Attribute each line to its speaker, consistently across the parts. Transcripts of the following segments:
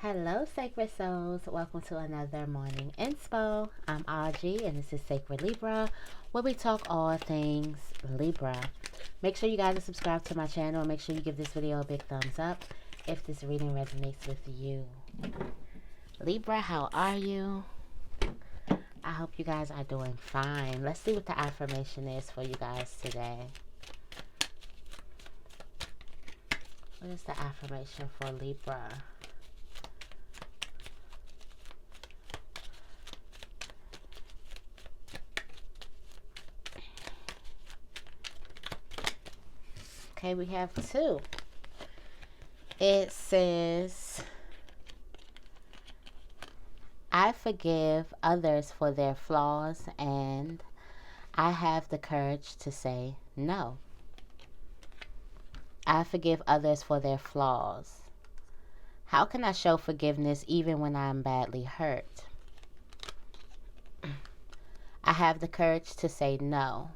Speaker 1: Hello, Sacred Souls. Welcome to another morning inspo. I'm Auji, and this is Sacred Libra, where we talk all things Libra. Make sure you guys subscribe to my channel, and make sure you give this video a big thumbs up if this reading resonates with you. Libra, how are you? I hope you guys are doing fine. Let's see what the affirmation is for you guys today. What is the affirmation for Libra? Okay, we have two. It says, I forgive others for their flaws and I have the courage to say no. I forgive others for their flaws. How can I show forgiveness even when I'm badly hurt? I have the courage to say no.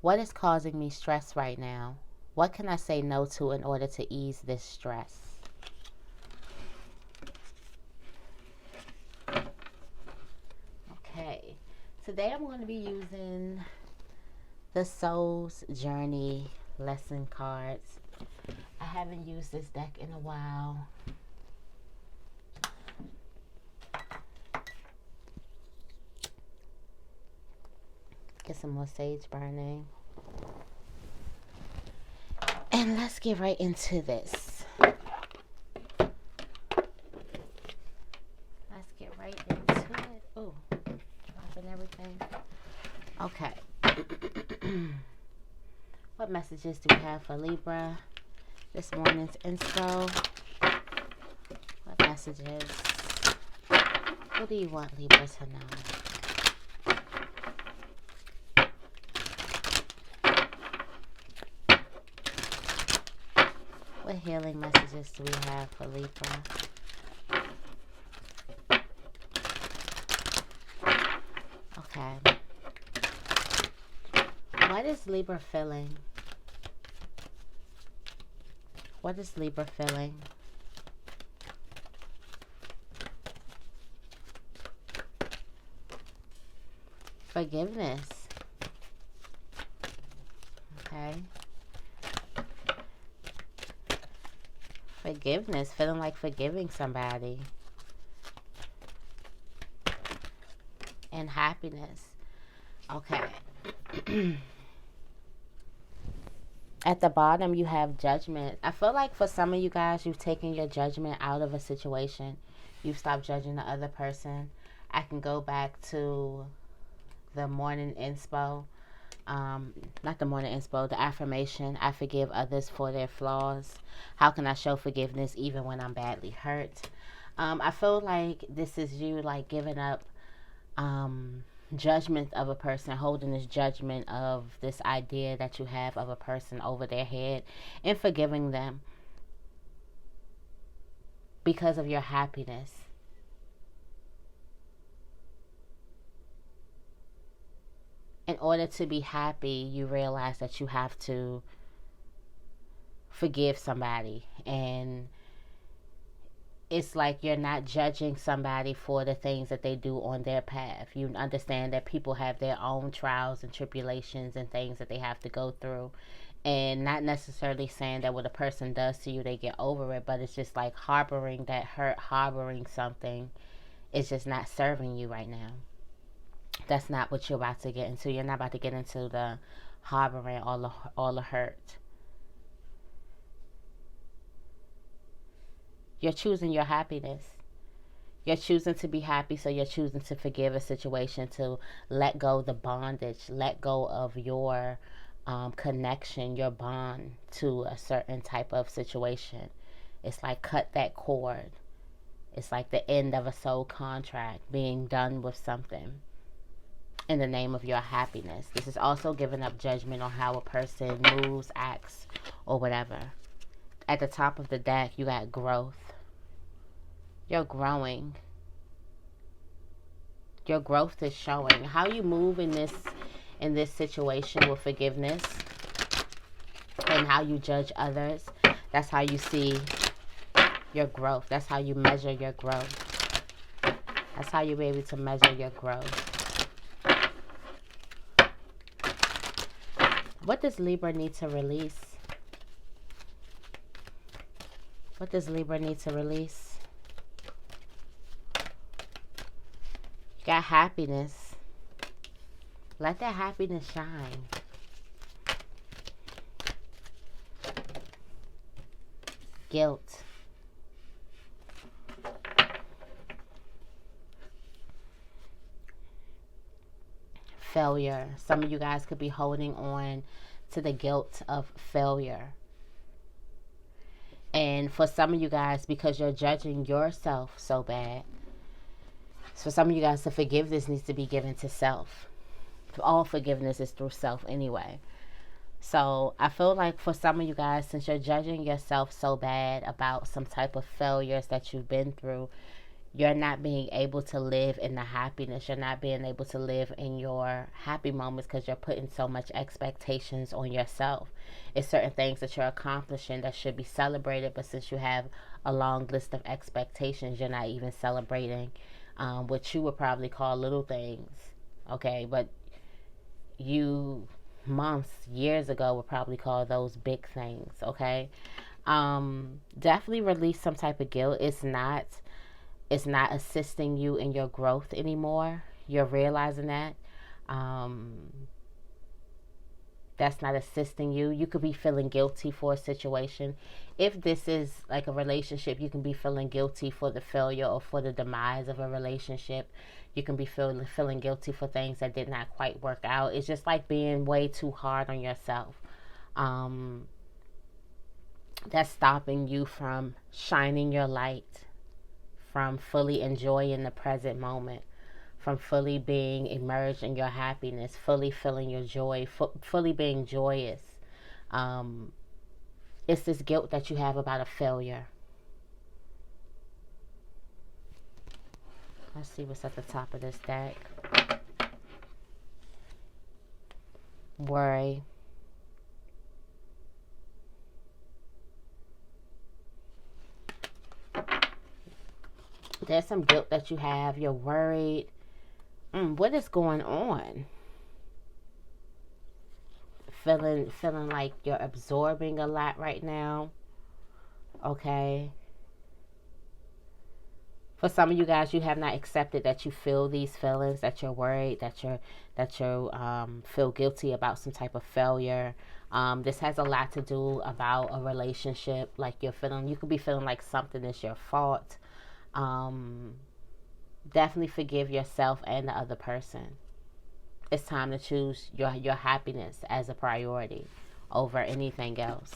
Speaker 1: What is causing me stress right now? What can I say no to in order to ease this stress? Okay, today I'm going to be using the Soul's Journey lesson cards. I haven't used this deck in a while. Get some more sage burning. And let's get right into this. Let's get right into it. Oh, dropping everything. Okay. What messages do we have for Libra? This morning's inspo. What messages? What do you want Libra to know? What healing messages do we have for Libra? Okay. What is Libra feeling? What is Libra feeling? Forgiveness. Okay. Forgiveness, feeling like forgiving somebody. And happiness. Okay. At the bottom, you have judgment. I feel like for some of you guys, you've taken your judgment out of a situation. You've stopped judging the other person. I can go back to the morning inspo. Not the morning inspo, the affirmation. I forgive others for their flaws. How can I show forgiveness even when I'm badly hurt? I feel like this is you like giving up judgment of a person, holding this judgment of this idea that you have of a person over their head, and forgiving them because of your happiness. In order to be happy, you realize that you have to forgive somebody. And it's like you're not judging somebody for the things that they do on their path. You understand that people have their own trials and tribulations and things that they have to go through. And not necessarily saying that what a person does to you, they get over it. But it's just like harboring that hurt, harboring something is just not serving you right now. That's not what you're about to get into. You're not about to get into the harboring all the hurt. You're choosing your happiness. You're choosing to be happy, so you're choosing to forgive a situation, to let go the bondage, let go of your connection, your bond to a certain type of situation. It's like cut that cord. It's like the end of a soul contract, being done with something in the name of your happiness. This is also giving up judgment on how a person moves, acts, or whatever. At the top of the deck, you got growth. You're growing. Your growth is showing. How you move in this situation with forgiveness and how you judge others. That's how you see Your growth. That's how you measure your growth. That's how you'll be able to measure your growth. What does Libra need to release? What does Libra need to release? You got happiness. Let that happiness shine. Guilt. Failure. Some of you guys could be holding on to the guilt of failure. And for some of you guys, because you're judging yourself so bad, for some of you guys, the forgiveness needs to be given to self. All forgiveness is through self anyway. So I feel like for some of you guys, since you're judging yourself so bad about some type of failures that you've been through, you're not being able to live in the happiness. You're not being able to live in your happy moments because you're putting so much expectations on yourself. It's certain things that you're accomplishing that should be celebrated, but since you have a long list of expectations, you're not even celebrating what you would probably call little things. Okay, but you months, years ago would probably call those big things. Okay, definitely release some type of guilt. It's not assisting you in your growth anymore. You're realizing that. That's not assisting you. You could be feeling guilty for a situation. If this is like a relationship, you can be feeling guilty for the failure or for the demise of a relationship. You can be feeling guilty for things that did not quite work out. It's just like being way too hard on yourself. That's stopping you from shining your light, from fully enjoying the present moment, from fully being immersed in your happiness, fully feeling your joy, fully being joyous. It's this guilt that you have about a failure. Let's see what's at the top of this deck. Worry. There's some guilt that you have. You're worried. What is going on? Feeling like you're absorbing a lot right now. Okay. For some of you guys, you have not accepted that you feel these feelings, that you're worried, that you feel guilty about some type of failure. This has a lot to do about a relationship. Like you could be feeling like something is your fault. Definitely forgive yourself and the other person. It's time to choose your happiness as a priority over anything else.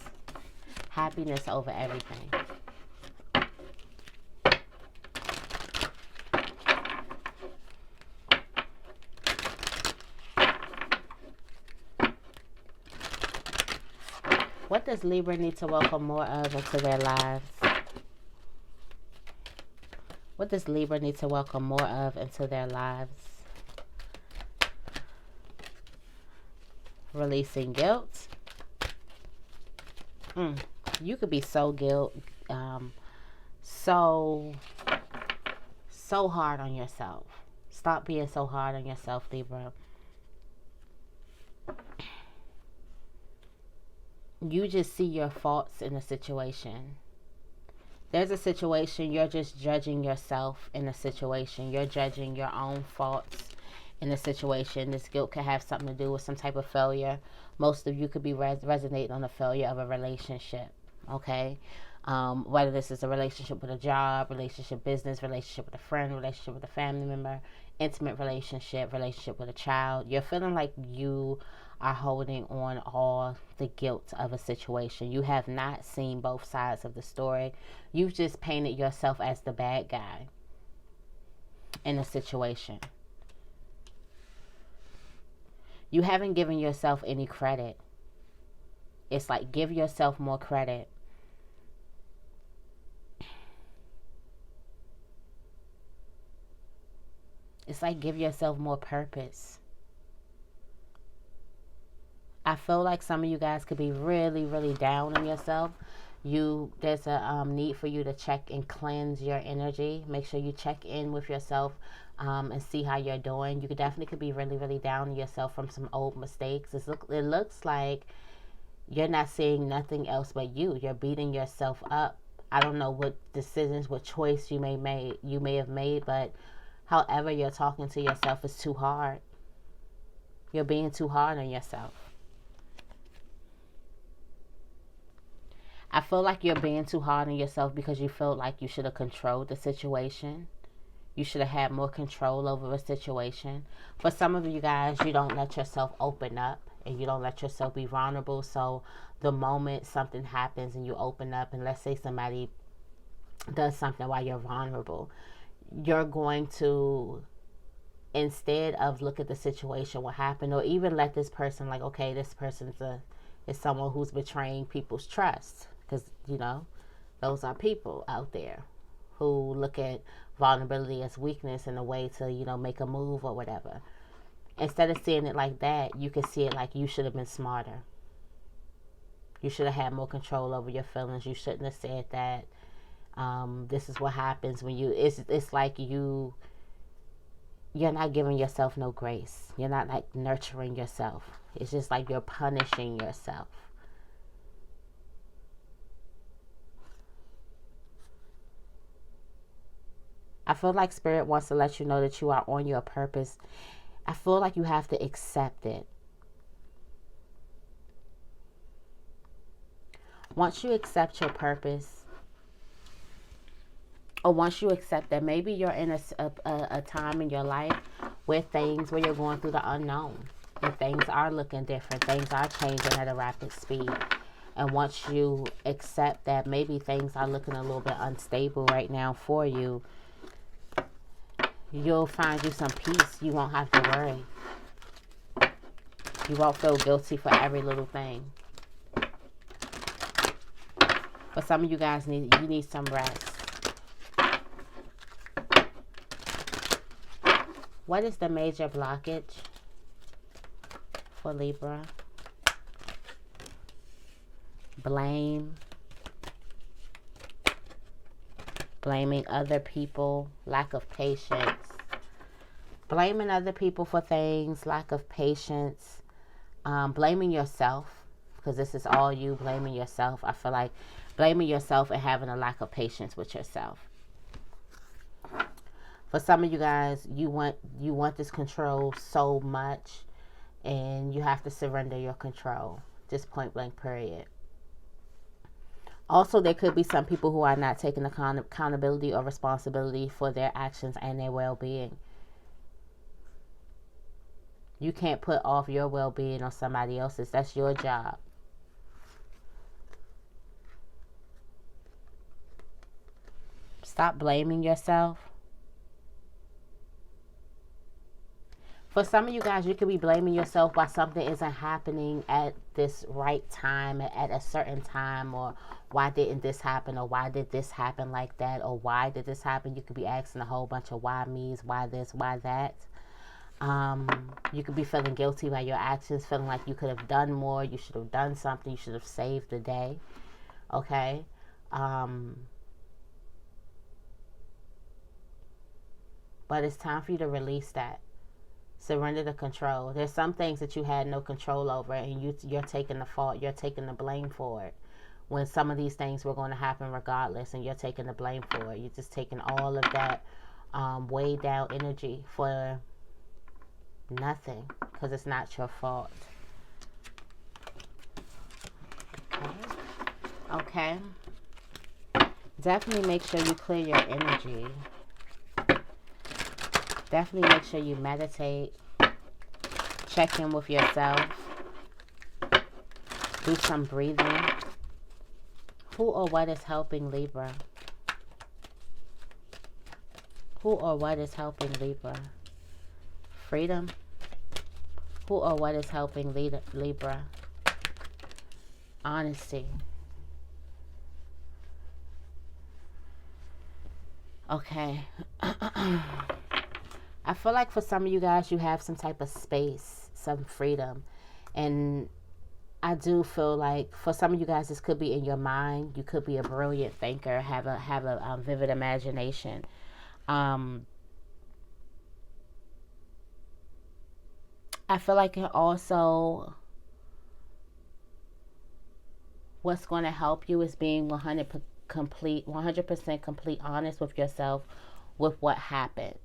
Speaker 1: Happiness over everything. What does Libra need to welcome more of into their lives? What does Libra need to welcome more of into their lives? Releasing guilt. You could be so so hard on yourself. Stop being so hard on yourself, Libra. You just see your faults in a situation. There's a situation, you're just judging yourself in a situation. You're judging your own faults in a situation. This guilt could have something to do with some type of failure. Most of you could be resonating on the failure of a relationship. Okay? Whether this is a relationship with a job, relationship business, relationship with a friend, relationship with a family member, intimate relationship with a child. You're feeling like you are holding on all the guilt of a situation. You have not seen both sides of the story. You've just painted yourself as the bad guy in a situation. You haven't given yourself any credit. It's like, give yourself more credit. It's like, give yourself more purpose. I feel like some of you guys could be really, really down on yourself There's a need for you to check and cleanse your energy. Make sure you check in with yourself and see how you're doing. You could be really, really down on yourself from some old mistakes. It looks like you're not seeing nothing else but you. You're beating yourself up. I don't know what decisions, what choice you may have made, but however you're talking to yourself is too hard. You're being too hard on yourself. I feel like you're being too hard on yourself because you feel like you should have controlled the situation. You should have had more control over a situation. For some of you guys, you don't let yourself open up and you don't let yourself be vulnerable. So the moment something happens and you open up, and let's say somebody does something while you're vulnerable, you're going to, instead of look at the situation, what happened, or even let this person, like, okay, this person is someone who's betraying people's trust. Because, those are people out there who look at vulnerability as weakness and a way to, make a move or whatever. Instead of seeing it like that, you can see it like you should have been smarter. You should have had more control over your feelings. You shouldn't have said that. This is what happens when it's like you're not giving yourself no grace. You're not like nurturing yourself. It's just like you're punishing yourself. I feel like Spirit wants to let you know that you are on your purpose. I feel like you have to accept it. Once you accept your purpose, or once you accept that maybe you're in a time in your life where you're going through the unknown, and things are looking different, things are changing at a rapid speed. And once you accept that maybe things are looking a little bit unstable right now for you, you'll find you some peace. You won't have to worry. You won't feel guilty for every little thing. But some of you guys need some rest. What is the major blockage for Libra? Blame. Blaming other people, lack of patience. Blaming other people for things, lack of patience. Blaming yourself, because this is all you, blaming yourself. I feel like blaming yourself and having a lack of patience with yourself. For some of you guys, you want this control so much, and you have to surrender your control. Just point blank, period. Also, there could be some people who are not taking accountability or responsibility for their actions and their well-being. You can't put off your well-being on somebody else's. That's your job. Stop blaming yourself. For some of you guys, you could be blaming yourself why something isn't happening at this right time, at a certain time, or why didn't this happen, or why did this happen like that, or why did this happen? You could be asking a whole bunch of why me's, why this, why that. You could be feeling guilty by your actions, feeling like you could have done more, you should have done something, you should have saved the day. Okay? But it's time for you to release that. Surrender the control. There's some things that you had no control over, and you're taking the fault. You're taking the blame for it. When some of these things were going to happen regardless, and you're taking the blame for it. You're just taking all of that weighed down energy for nothing, because it's not your fault. Okay. Definitely make sure you clear your energy. Definitely make sure you meditate. Check in with yourself. Do some breathing. Who or what is helping Libra? Who or what is helping Libra? Freedom. Who or what is helping Libra? Honesty. Okay. I feel like for some of you guys, you have some type of space, some freedom. And I do feel like for some of you guys, this could be in your mind. You could be a brilliant thinker, have a vivid imagination. Um, I feel like it also, what's going to help you is being 100% complete honest with yourself with what happened.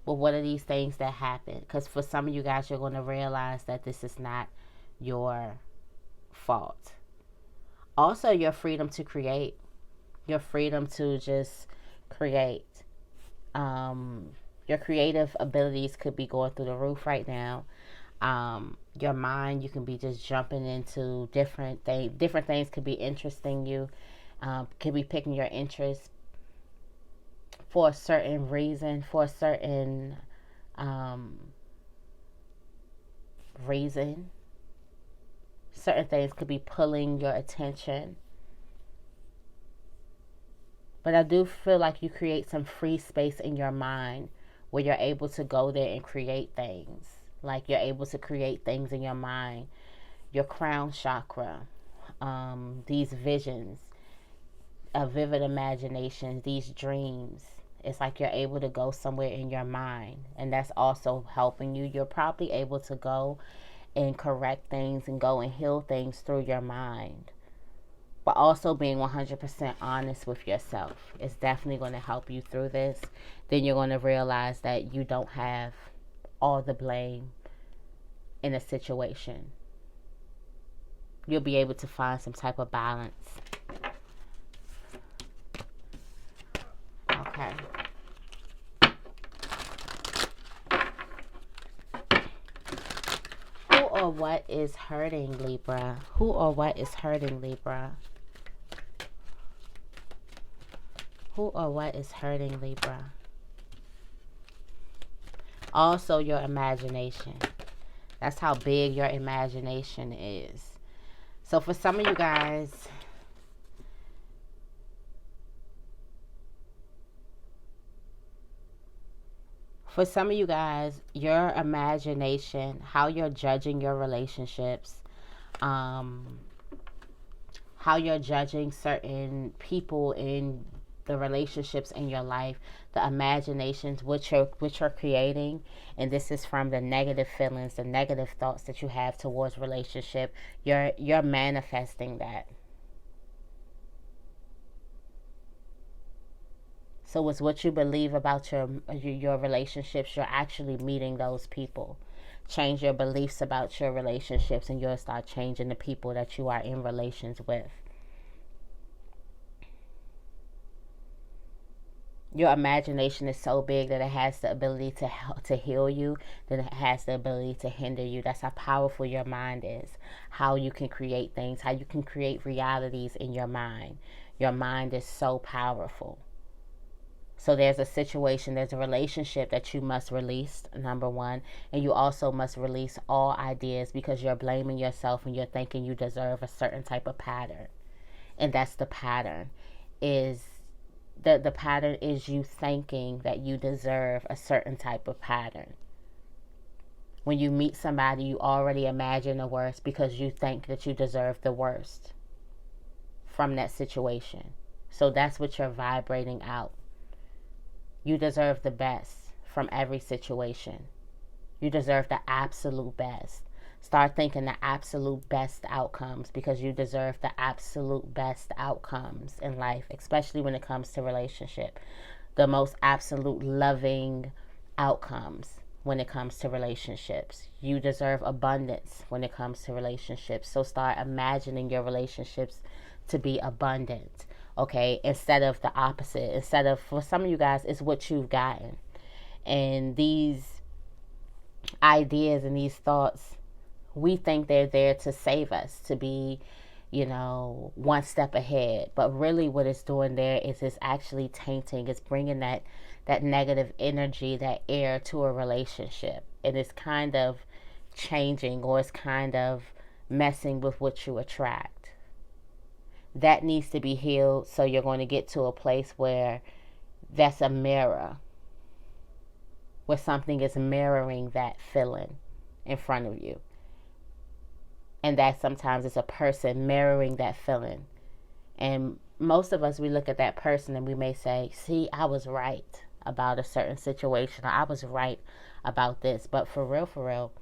Speaker 1: Well, what are these things that happen? Because for some of you guys, you're going to realize that this is not your fault. Also, your freedom to create, your freedom to just create. Um, your creative abilities could be going through the roof right now. Your mind, you can be just jumping into different things. Different things could be interesting you. Could be picking your interest for a certain reason, for a certain reason. Certain things could be pulling your attention. But I do feel like you create some free space in your mind where you're able to go there and create things. Like you're able to create things in your mind. Your crown chakra, these visions, a vivid imagination, these dreams. It's like you're able to go somewhere in your mind, and that's also helping you. You're probably able to go and correct things and go and heal things through your mind. But also being 100% honest with yourself is definitely going to help you through this. Then you're going to realize that you don't have all the blame in a situation. You'll be able to find some type of balance. Okay. Who or what is hurting, Libra? Who or what is hurting, Libra? Who or what is hurting, Libra? Also, your imagination. That's how big your imagination is. So for some of you guys, your imagination, how you're judging your relationships, how you're judging certain people in the relationships in your life, the imaginations which you're creating, and this is from the negative feelings, the negative thoughts that you have towards relationship. You're manifesting that. So it's what you believe about your relationships. You're actually meeting those people. Change your beliefs about your relationships, and you'll start changing the people that you are in relations with. Your imagination is so big that it has the ability to heal you, that it has the ability to hinder you. That's how powerful your mind is. How you can create things, how you can create realities in your mind. Your mind is so powerful. So there's a situation, there's a relationship that you must release, number one. And you also must release all ideas because you're blaming yourself and you're thinking you deserve a certain type of pattern. And that's the pattern. The pattern is you thinking that you deserve a certain type of pattern. When you meet somebody, you already imagine the worst because you think that you deserve the worst from that situation. So that's what you're vibrating out. You deserve the best from every situation. You deserve the absolute best. Start thinking the absolute best outcomes because you deserve the absolute best outcomes in life, especially when it comes to relationship. The most absolute loving outcomes when it comes to relationships. You deserve abundance when it comes to relationships. So start imagining your relationships to be abundant, okay? Instead of the opposite. Instead of, for some of you guys, it's what you've gotten. And these ideas and these thoughts, we think they're there to save us, to be, one step ahead. But really what it's doing there is it's actually tainting. It's bringing that negative energy, that air to a relationship. And it's kind of changing, or it's kind of messing with what you attract. That needs to be healed, so you're going to get to a place where that's a mirror, where something is mirroring that feeling in front of you. And that sometimes it's a person mirroring that feeling. And most of us, we look at that person and we may say, see, I was right about a certain situation, or I was right about this. But for real,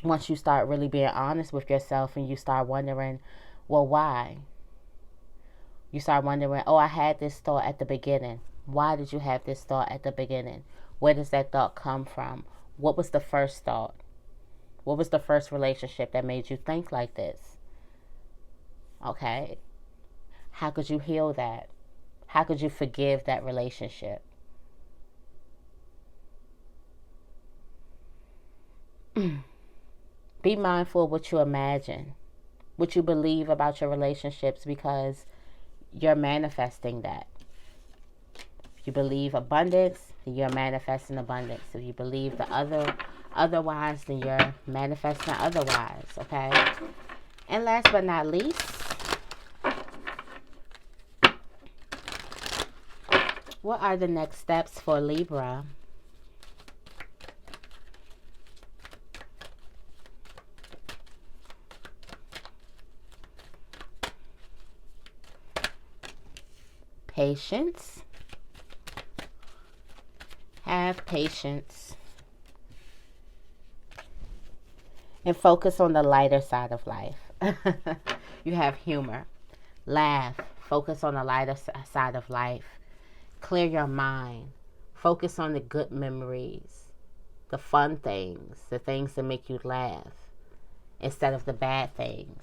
Speaker 1: once you start really being honest with yourself and you start wondering, well, why? You start wondering, oh, I had this thought at the beginning. Why did you have this thought at the beginning? Where does that thought come from? What was the first thought? What was the first relationship that made you think like this? Okay. How could you heal that? How could you forgive that relationship? Be mindful of what you imagine, what you believe about your relationships, because you're manifesting that. If you believe abundance, then you're manifesting abundance. If you believe the otherwise, then you're manifesting otherwise, okay? And last but not least, what are the next steps for Libra? Patience. Have patience. And focus on the lighter side of life. You have humor. Laugh. Focus on the lighter side of life. Clear your mind. Focus on the good memories, the fun things, the things that make you laugh, instead of the bad things.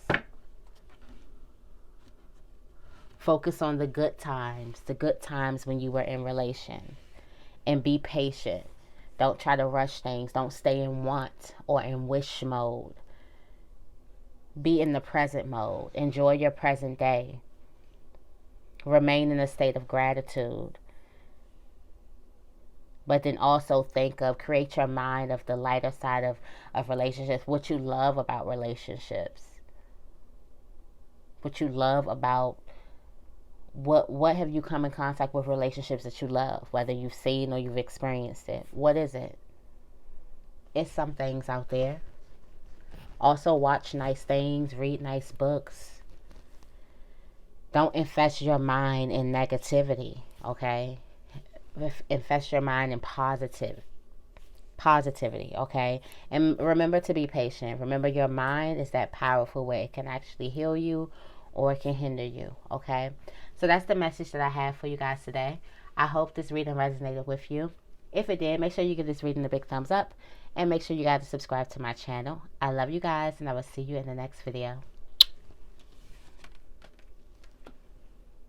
Speaker 1: Focus on the good times when you were in relation. And be patient. Don't try to rush things. Don't stay in want or in wish mode. Be in the present mode. Enjoy your present day. Remain in a state of gratitude. But then also create your mind of the lighter side of relationships. What you love about relationships. What you love about, what have you come in contact with relationships that you love, whether you've seen or you've experienced it? What is it? It's some things out there. Also, watch nice things, read nice books. Don't infest your mind in negativity, okay? Infest your mind in positivity, okay? And remember to be patient. Remember, your mind is that powerful way. It can actually heal you or it can hinder you, okay? So that's the message that I have for you guys today. I hope this reading resonated with you. If it did, make sure you give this reading a big thumbs up and make sure you guys subscribe to my channel. I love you guys, and I will see you in the next video.